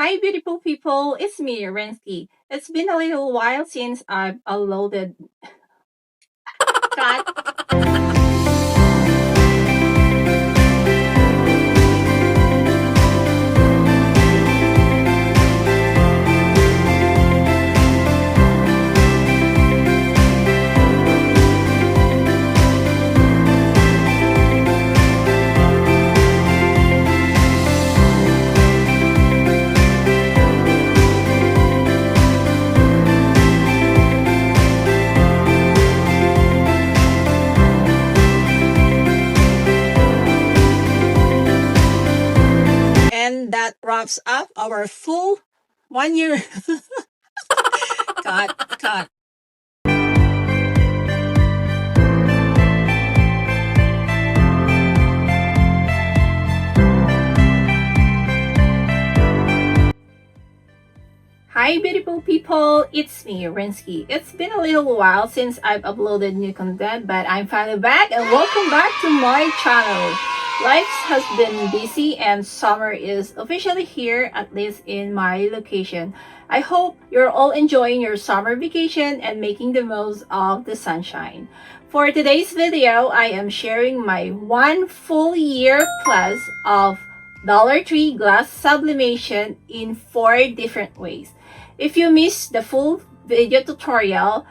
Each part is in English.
Hi, beautiful people. It's me, Rensky. It's been a little while since I've uploaded. Cut. And that wraps up our full 1 year. cut. Hi, beautiful people. It's me, Rensky. It's been a little while since I've uploaded new content, but I'm finally back and welcome back to my channel. Life has been busy and summer is officially here, at least in my location. I hope you're all enjoying your summer vacation and making the most of the sunshine. For today's video, I am sharing my 1 full year plus of Dollar Tree glass sublimation in 4 different ways. If you missed the full video tutorial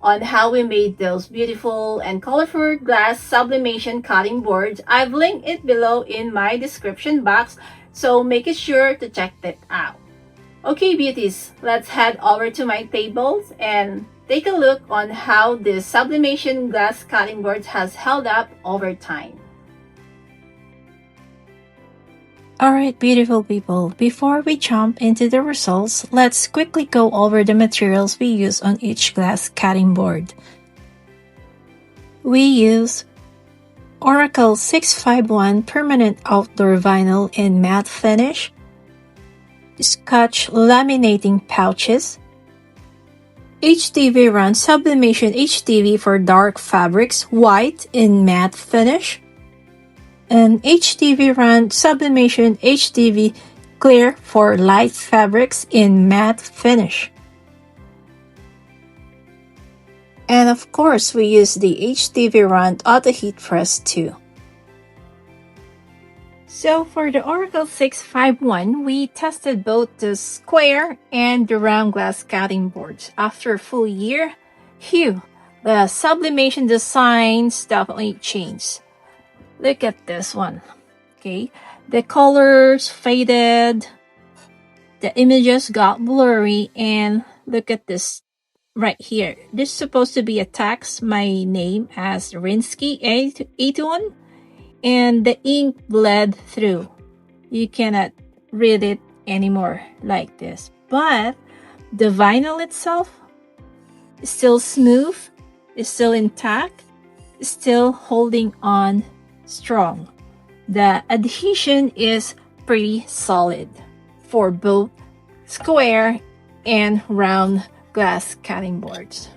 on how we made those beautiful and colorful glass sublimation cutting boards, I've linked it below in my description box, so make sure to check that out. Okay, beauties, let's head over to my tables and take a look on how this sublimation glass cutting boards has held up over time. Alright, beautiful people, before we jump into the results, let's quickly go over the materials we use on each glass cutting board. We use Oracle 651 permanent outdoor vinyl in matte finish, Scotch laminating pouches, HTVRONT Sublimation HTV for dark fabrics, white in matte finish, and HTVRONT Sublimation HTV Clear for light fabrics in matte finish. And of course, we use the HTVRONT Auto Heat Press too. So for the Oracle 651, we tested both the square and the round glass cutting boards. After a full year, the sublimation designs definitely changed. Look at this one. Okay, the colors faded, the images got blurry, and look at this right here. This is supposed to be a text, my name as Rinsky81, and the ink bled through. You cannot read it anymore like this. But the vinyl itself is still smooth, is still intact, is still holding on strong. The adhesion is pretty solid for both square and round glass cutting boards.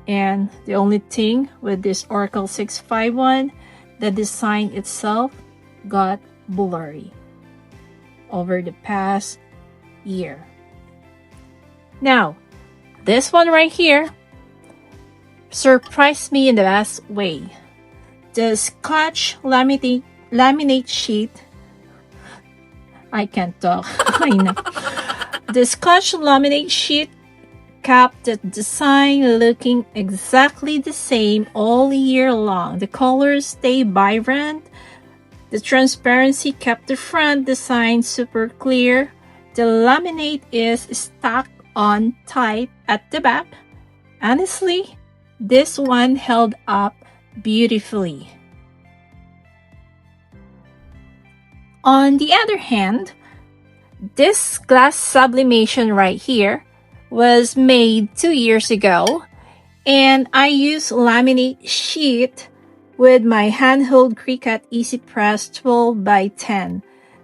And the only thing with this Oracle 651, the design itself got blurry over the past year. Now, this one right here surprised me in the best way. The Scotch laminate sheet. I can't talk. I know. The Scotch laminate sheet kept the design looking exactly the same all year long. The colors stay vibrant. The transparency kept the front design super clear. The laminate is stuck on tight at the back. Honestly, this one held up beautifully. On the other hand, this glass sublimation right here was made 2 years ago, and I used laminate sheet with my handheld Cricut Easy Press 12 by 10.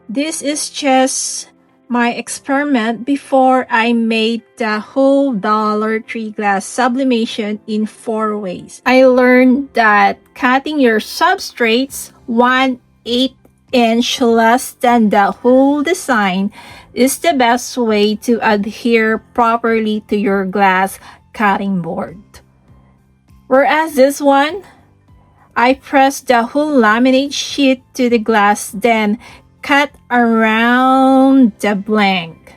This is just my experiment before I made the whole Dollar Tree glass sublimation in 4 ways. I learned that cutting your substrates 1/8 inch less than the whole design is the best way to adhere properly to your glass cutting board. Whereas this one, I pressed the whole laminate sheet to the glass, then cut around the blank.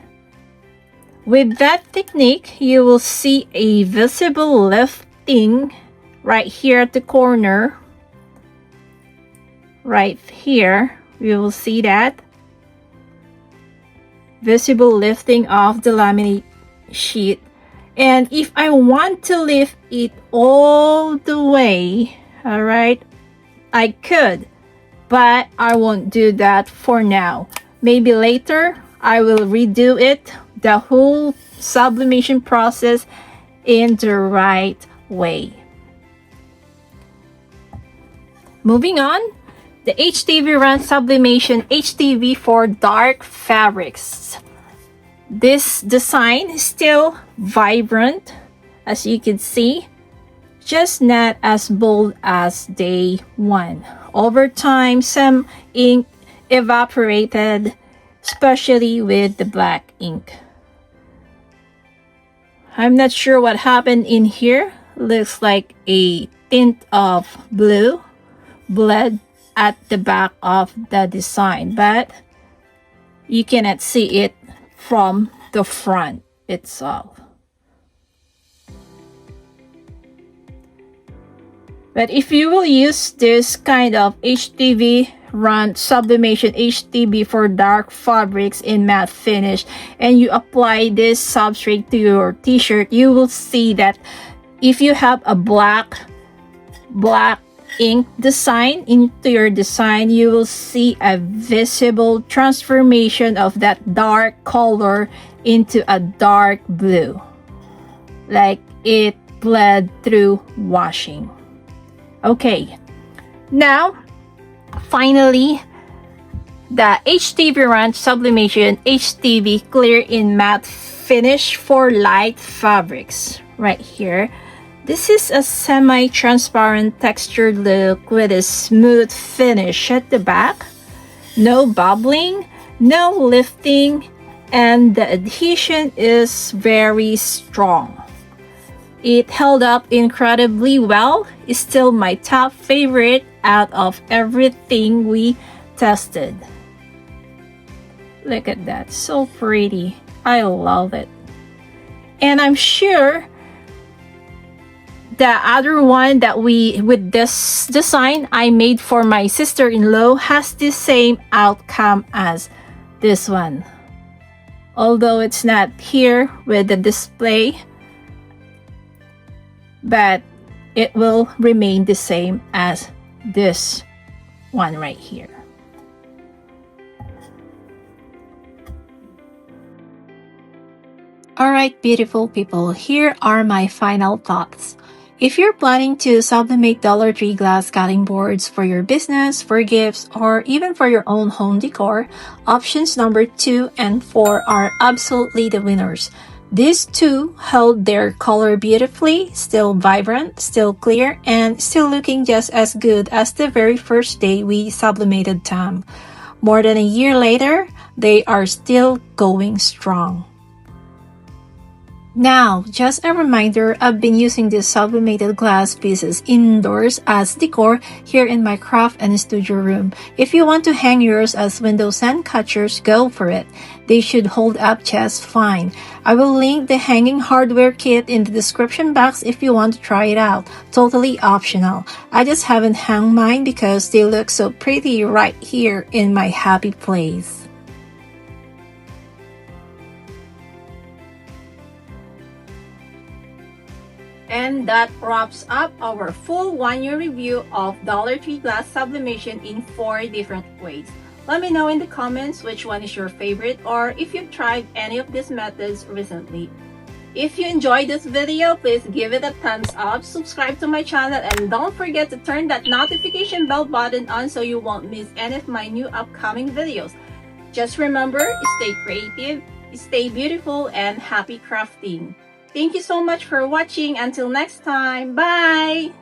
With that technique, you will see a visible lifting right here at the corner. Right here, you will see that visible lifting of the laminate sheet. And if I want to lift it all the way, all right, I could, but I won't do that for now. Maybe later I will redo it, the whole sublimation process, in the right way. Moving on, the HTVRONT Sublimation HTV for dark fabrics. This design is still vibrant, as you can see, just not as bold as day one. Over time, some ink evaporated, especially with the black ink. I'm not sure what happened in here. Looks like a tint of blue bled at the back of the design, but you cannot see it from the front itself. But if you will use this kind of HTVRONT Sublimation HTV for dark fabrics in matte finish, and you apply this substrate to your t-shirt, you will see that if you have a black ink design into your design, you will see a visible transformation of that dark color into a dark blue, like it bled through washing. Okay, now finally, the HTVRONT Sublimation HTV Clear in Matte Finish for light fabrics. Right here, this is a semi-transparent textured look with a smooth finish at the back, no bubbling, no lifting, and the adhesion is very strong. It held up incredibly well. It's still my top favorite out of everything we tested. Look at that, so pretty. I love it. And I'm sure the other one that with this design I made for my sister-in-law has the same outcome as this one. Although it's not here with the display, but it will remain the same as this one right here. Alright, beautiful people, here are my final thoughts. If you're planning to sublimate Dollar Tree glass cutting boards for your business, for gifts, or even for your own home decor, options number 2 and 4 are absolutely the winners. These two held their color beautifully, still vibrant, still clear, and still looking just as good as the very first day we sublimated them. More than a year later, they are still going strong. Now, just a reminder, I've been using these sublimated glass pieces indoors as decor here in my craft and studio room. If you want to hang yours as windows and catchers, go for it. They should hold up just fine. I will link the hanging hardware kit in the description box if you want to try it out. Totally optional. I just haven't hung mine because they look so pretty right here in my happy place. And that wraps up our full 1-year review of Dollar Tree glass sublimation in 4 different ways. Let me know in the comments which one is your favorite or if you've tried any of these methods recently. If you enjoyed this video, please give it a thumbs up, subscribe to my channel, and don't forget to turn that notification bell button on so you won't miss any of my new upcoming videos. Just remember, stay creative, stay beautiful, and happy crafting. Thank you so much for watching. Until next time, bye!